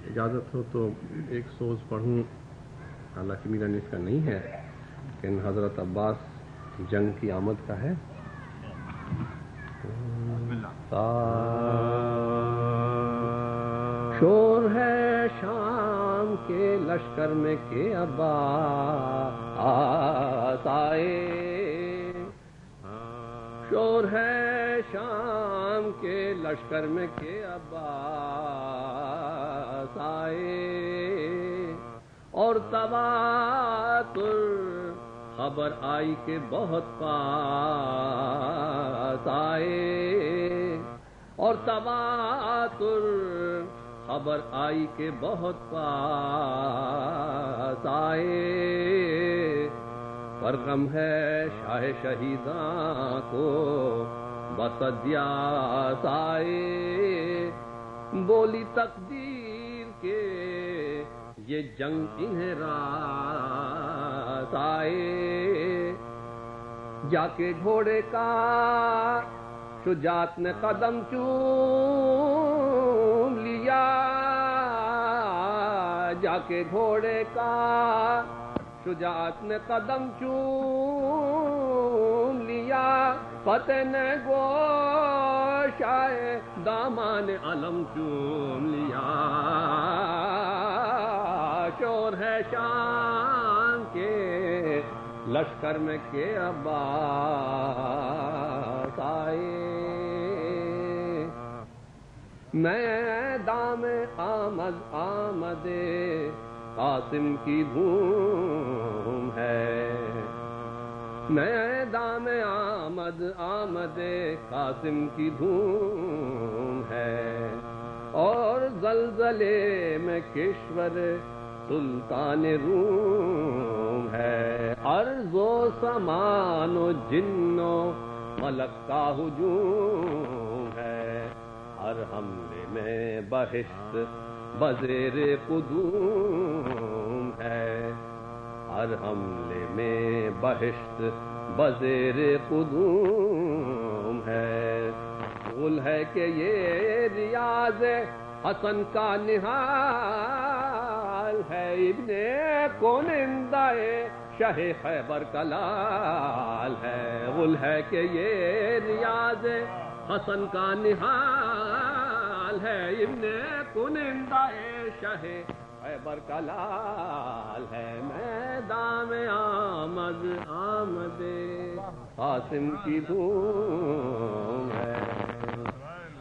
اجازت ہو تو ایک سوز پڑھوں، حالانکہ میرا اس کا نہیں ہے، لیکن حضرت عباس جنگ کی آمد کا ہے۔ شور ہے شام کے لشکر میں کہ عباس آئے، شور ہے شام کے لشکر میں کہ عباس آئے، اور تواتر خبر آئی کہ بہت پاس آئے، اور تواتر خبر آئی کہ بہت پاس آئے، پر غم ہے شاہ شہیداں کو بس ادیاس آئے، بولی تقدیر کے یہ جنگ انہیں راس آئے، جا کے گھوڑے کا شجاعت نے قدم چوم لیا، جا کے گھوڑے کا شجاعت نے قدم چوم لیا، فتح نے گوشائے دامان علم چوم لیا، شور ہے شام کے لشکر میں کہ عباس آئے، میدان آمد قاسم کی دھوم ہے، میدان آمد قاسم کی دھوم ہے، اور زلزلے میں کشور سلطان روم ہے، ارض و سمان و جن و ملک کا ہجوم ہے، ہر حملے میں بہشت بزیر قدوم ہے، ہر حملے میں بہشت بزیر قدوم ہے، غل ہے کہ یہ ریاض حسن کا نہال ہے، ابن کنندہ شہ خیبر کا لال ہے، غل ہے کہ یہ ریاض حسن کا نہال ہے، ابن کنندہ شہ خیبر کا لال ہے، میدان آمد قاسم کی دھوم ہے۔